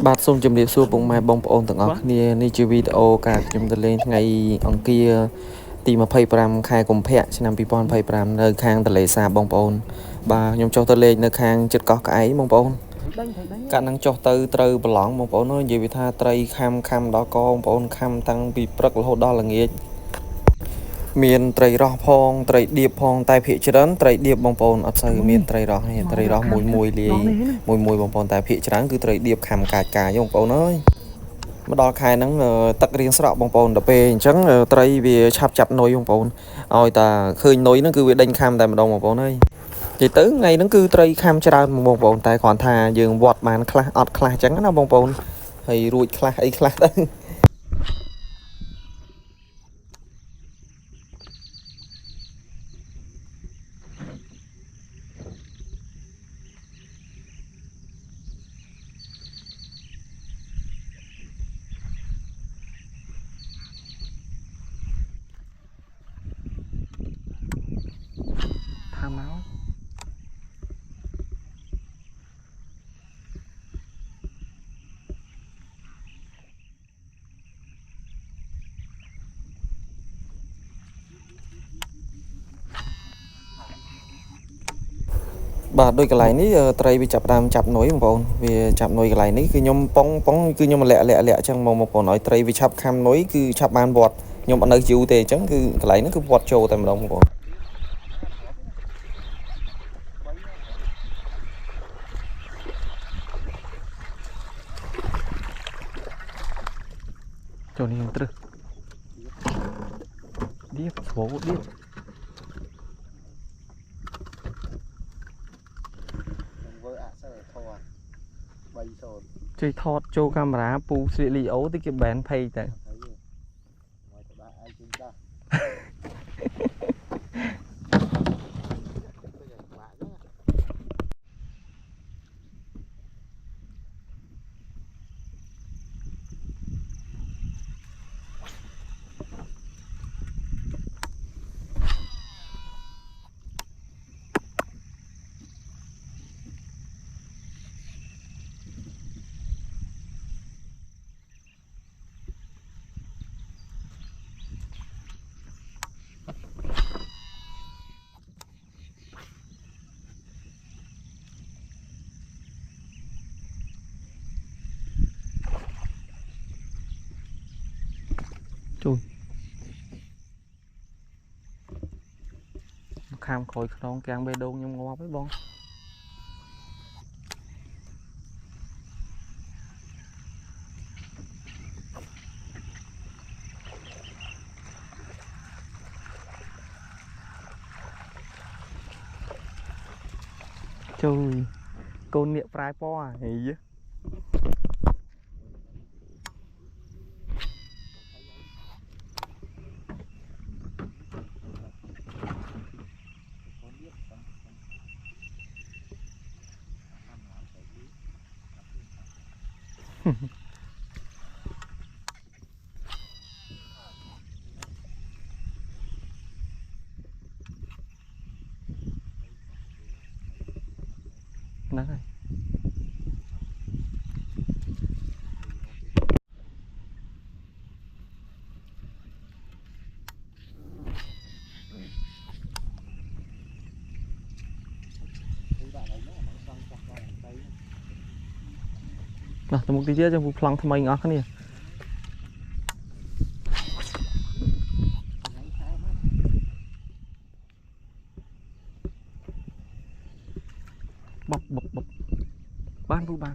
បាទសូមជម្រាបសួរពុកម៉ែបងប្អូនទាំងអស់គ្នានេះជាវីដេអូការខ្ញុំទៅលេងថ្ងៃអង្គារទី25ខែកុម្ភៈឆ្នាំ2025នៅខាងទន្លេសាបបងប្អូនបាទខ្ញុំចុះទៅលេងនៅខាងចិត្តកោះក្អែកបងប្អូនកាលហ្នឹងចុះទៅត្រូវប្រឡងបងប្អូននិយាយថាត្រីខំដល់កបងប្អូនខំតាំងពីព្រឹករហូតដល់ល្ងាចមានត្រីរ៉ស់ផងត្រីឌៀបផងតែភាគច្រើនត្រីឌៀបបងប្អូនអត់សូវមានត្រីរ៉ស់ទេត្រីរ៉ស់មួយលាយមួយបងប្អូនតែភាគច្រើនគឺត្រីឌៀបខំកាចបងប្អូនអើយមកដល់ខែហ្នឹងទឹករៀងស្រក់បងប្អូនដល់ពេលអញ្ចឹងត្រីវាឆាប់ចាប់នុយបងប្អូនឲ្យតែឃើញនុយហ្នឹងគឺវាដេញខំតែម្ដងបងប្អូនអើយនិយាយទៅថ្ងៃហ្នឹងគឺត្រីខំច្រើនបងប្អូនតែគ្រាន់ថាយើងវាត់បានខ្លះអត់ខ្លះអញ្ចឹងណាបងប្អូនហើយរួចខ្លះអីខ្លះទៅថាមកបាទដោយកន្លែងនេះត្រីវាចាប់ដើមចាប់នុយបងប្អូនវាចាប់នុយកន្លែងនេះគឺខ្ញុំប៉ងគឺខ្ញុំលាក់អញ្ចឹងបងប្អូនឲ្យត្រីវាឆាប់ខំនុយគឺឆាប់បានវត្តខ្ញុំអត់នៅយូរទេអញ្ចឹងគឺកន្លែងហ្នឹងគឺវត្តចូលតែម្ដងបងប្អូនចូលនេះត្រឹសឌៀបស្វោឌៀបជួយថតចូលកាមេរ៉ាពូស្លៀកលីអូតិចគេបែនភ័យតែជួយខាំក្រោយខ្នងកាំងបេះដូងខ្ញុំងាប់ហើយបងជួយកូននាគប្រែពណ៌ហីហ្នឹងហើយបាទទៅមុខទីទៀតចាំពូប្លង់ថ្មីអស់គ្នាបបបានពូបាន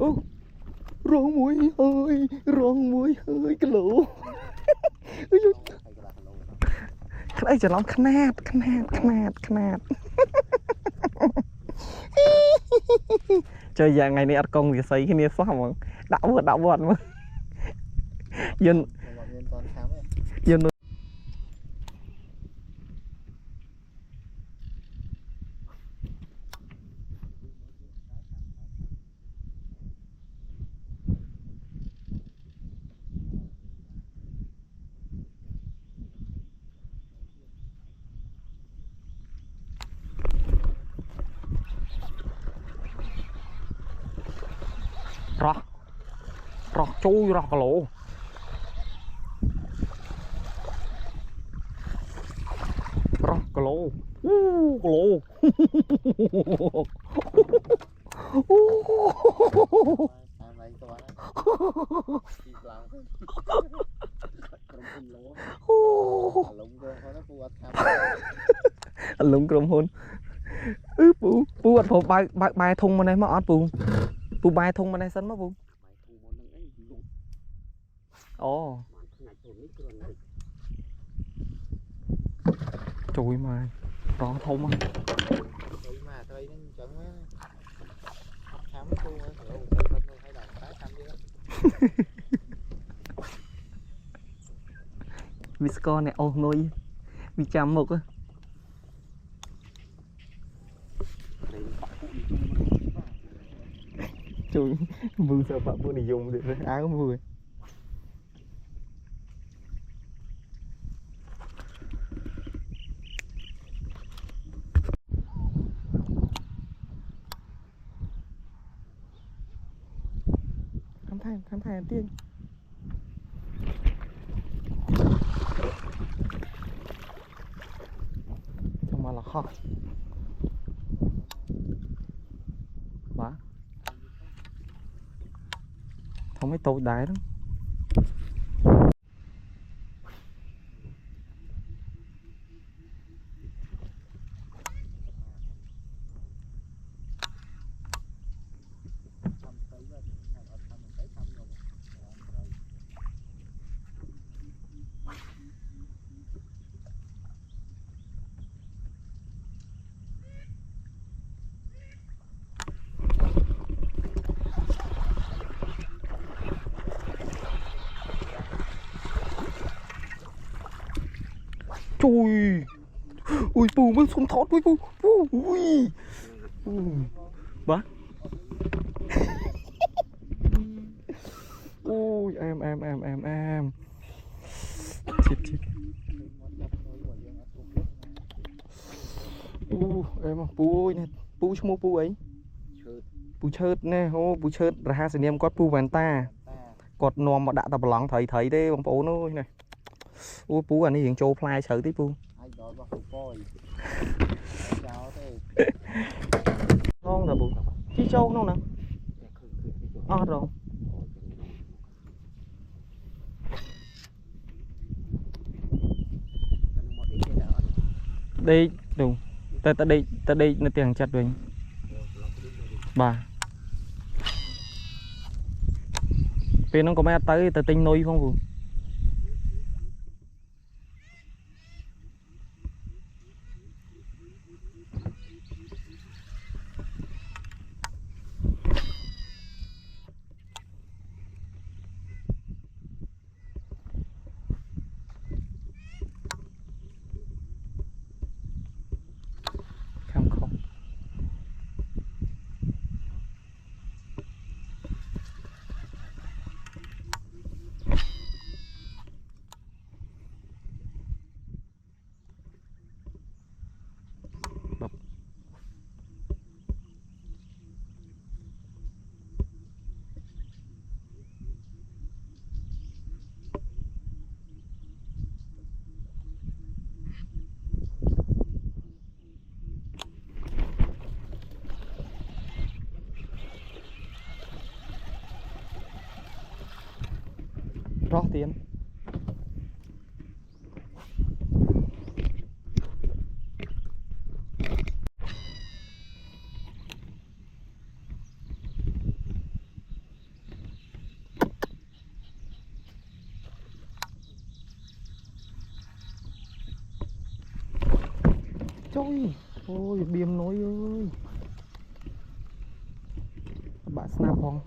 អូរងមួយហើយរងមួយហើយគីឡូក្តីច្រឡំខ្នាតចុះយ៉ាងថ្ងៃនេះអត់កងវាស័យគ្នាសោះហ្មងដាក់វត្តមកយន្ត รอจูรอกะโหลรอกะโหลกะโหลลงกรมหุ่นปูอัดผมใบทงมาในมาออดปูใบทงมาในsân màปูtrời mà rõ thông á Viscon này ô nuôi vi chăm một á trời mưa sao phạm bữa này dùng được áo mưa khám thai tiên trong mà là kho quá không mấy tôi đáy đó Trời ui pù mới xuống thoát với pù ui bác ui em chết em pù ơi nè pù mua pù ấy pù chớt nè ô pù chớt ra sinh em có pù vàng ta cột nòm mà đã tập lỏng thấy đấy bông pù nó này ui pù anh ấy hiện châu fly sợ tí pù ngon rồi pù chi châu không nè rồi đây đủ ta đây nó tiền chặt rồi bà vì nó có mấy tới ta tinh nuôi không pù rõ tiền trời ôi biếm nói ơi bạn snap không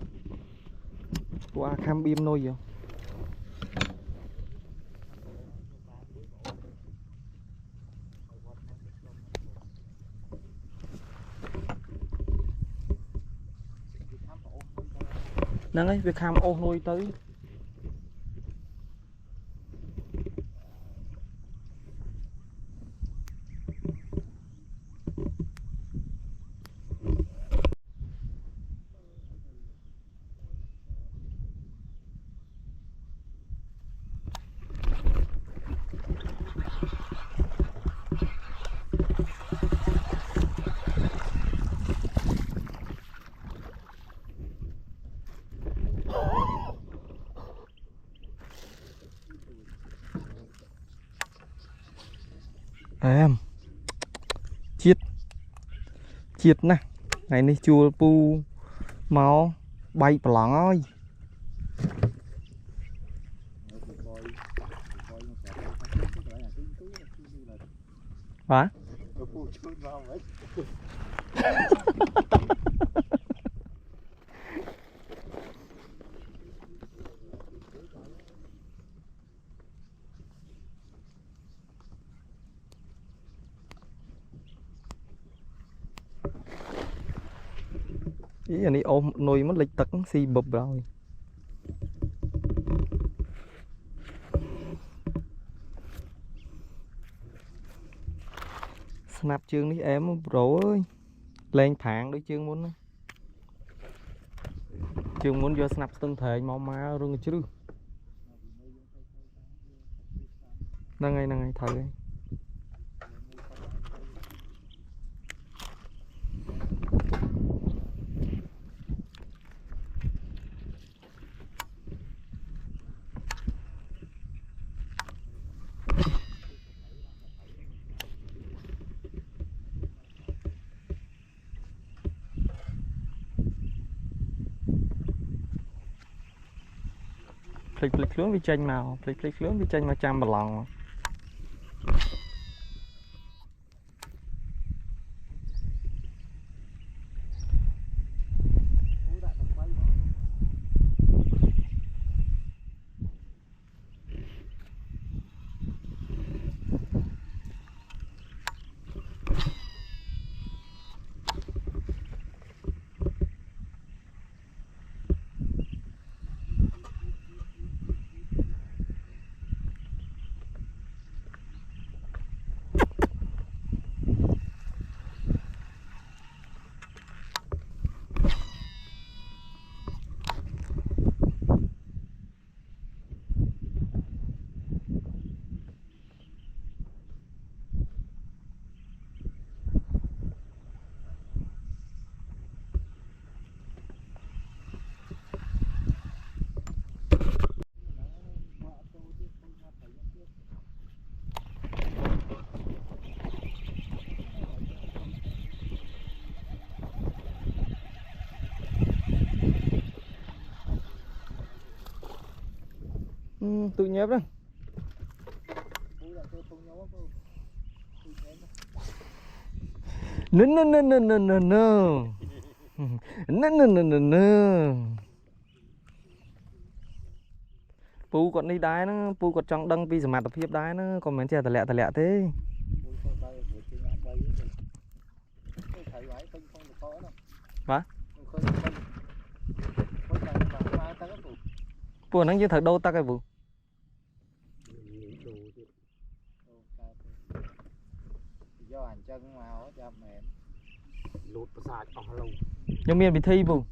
qua cam biếm nói rồi nâng ấy việc ham ô nuôi tới em chiết chiết nè ngày nay chua pu máu bay bờ lỏng ơi hả ý là đi ôm nuôi mất lịch tật xì bụp rồi snap chương đi em bro ơi lên phản đối chương muốn chương muốn vô snap tương thể máu má rung chứ năng ngày thời phịch lớn với tranh màu phịch lớn với tranh mà trăm bờ lòng tụi nhếp đó pu còn đi đái nó pu còn trong đăng pi mặt tập hiệp đái nó còn mấy trẻ tạt lẹ thế hả pu nó như thật đâu ta cái vụ nhưng miền bị thi vụ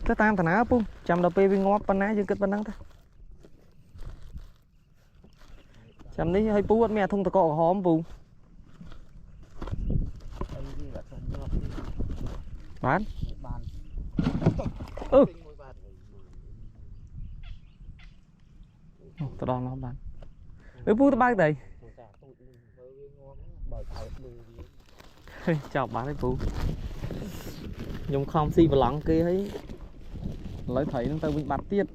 cái tam thằng nào pu chăm đầu pe với ngóp pan ná dương kết pan năng ta chăm ní hơi pu mẹ thung ta có hóm vụ bán tao đo nó bán pu tao bán đây chào bán đấy pu dùng không xì vào lỏng kia thấy lấy thấy nó tao bị bắt tiết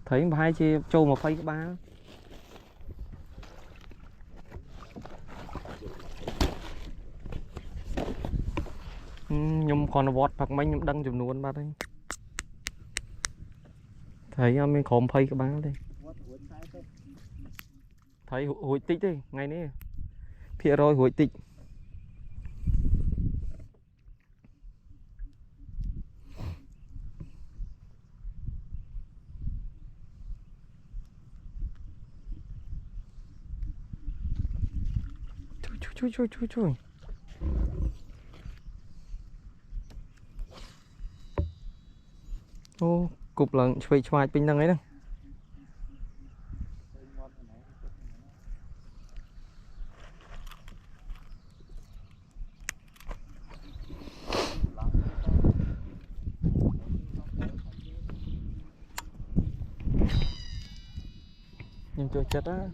thấy hai chi trâu mà phay cái ba nhung còn vọt hoặc mấy nhung đăng chùm luôn ba đây thấy mình khom phay cái ba đây thấy hồi tích đi ngày ní phía rồi hồi tích chui ô cục là chơi choai pin năng ấy đó nhưng chơi chết á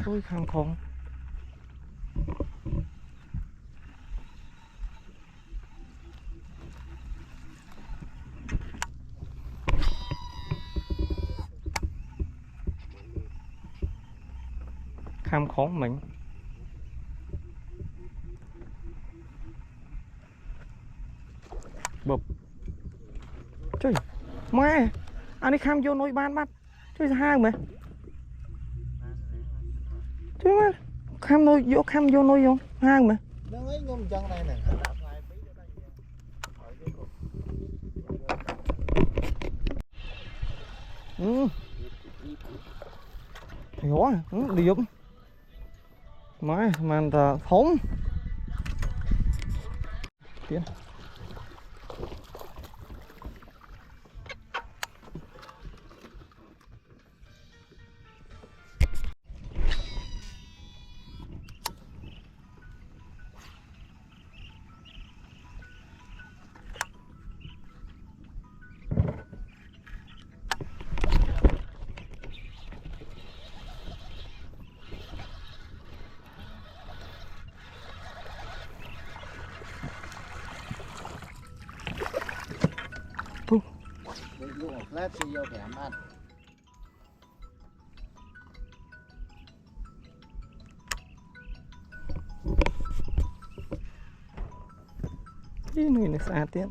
ôi khang không kham khó mình bập trời mẹ anh ấy kham vô nồi ban bắt chơi hai mà chơi mà kham nồi vô kham vô nồi vô hai mà hiểu đi giúp máy mà ta thống tiến lát sẽ vô kẻ ăn đi người này xa tiến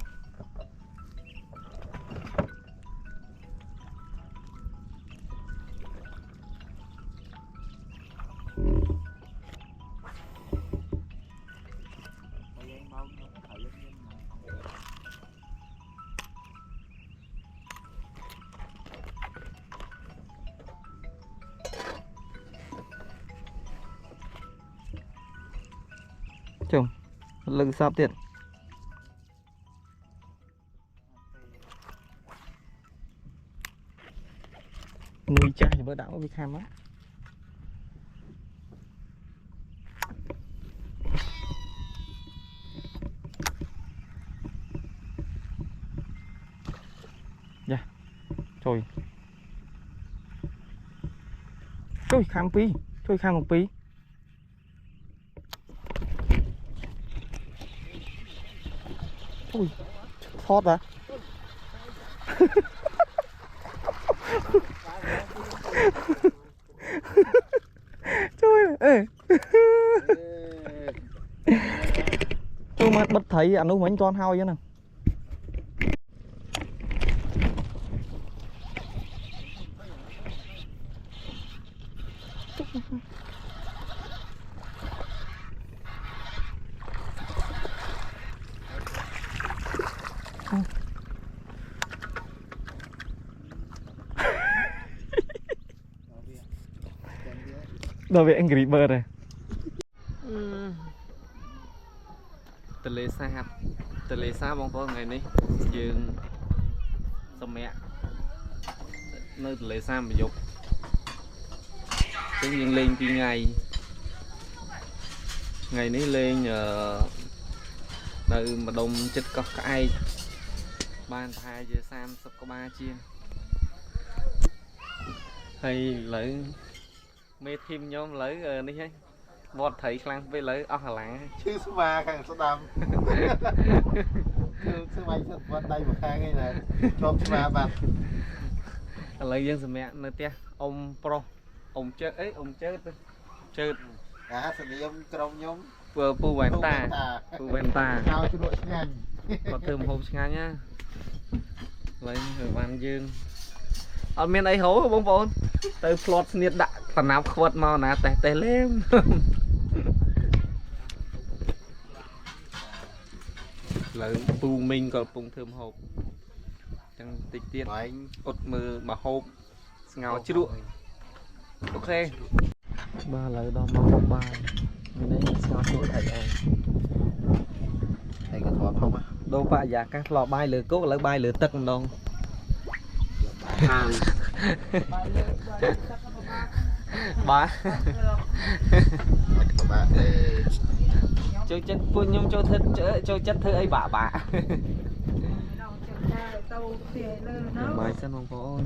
chồng lưng sắp tiền nuôi chai bữa đảo bị kham á dạ trời ជួយខាងពីរជួយខាងទាំងពីរអូយថតហ៎ជួយអេចូលមកបិទត្រីអានោះមិញមិនទាន់ហើយហ្នឹងដល់វា Angry Bird ហ៎ទលេសាបបងប្អូនថ្ងៃនេះយើងសម្រាប់នៅទលេសាបប្រយុទ្ធយើងលេង2ថ្ងៃនេះលេងនៅម្ដុំចិត្តកោះក្អែកបានប្រហែលជា30ក្បាលជាងហើយឥឡូវមេធីមខ្ញុំឥឡូវនេះហ៎វត្តត្រីខ្លាំងពេកឥឡូវអស់កម្លាំងឈឺស្មាខាងស្ដាំគឺស្មាចិត្តវត្តដៃមួយខាងឯណាជាប់ស្មាបាត់ឥឡូវយើងសម្រាប់នៅផ្ទះអ៊ំប្រុសអ៊ំជើអីអ៊ំជើអាសនាមក្រុមខ្ញុំពូវ៉ែនតាចៅជ្រក់ឆ្ងាញ់គាត់ធ្វើម្ហូបឆ្ងាញ់ណាឡើងបានយើងអត់មានអីហូរបងប្អូនទៅផ្្លាត់ស្នៀតដាក់តំណាប់ខ្វិតមកណាតេះលេងឡើងពូមីងក៏កំពុងធ្វើម្ហូបចឹងតិចទៀតអត់មើលម្ហូបស្ងោជ្រក់អូខេបាទឥឡូវដល់មកហូបបាយនេះស្ងោជ្រក់ថៃឯងហើយក៏ធေါ်ធំដូរបរិយាកាសធ្លាប់បាយលើគោកឥឡូវបាយលើទឹកម្ដងខាងបាទបាទចូលចិត្តពួកខ្ញុំចូលចិត្តធ្វើអីបាក់ទៅផ្ទះលើណាបាយសិនបងប្អូន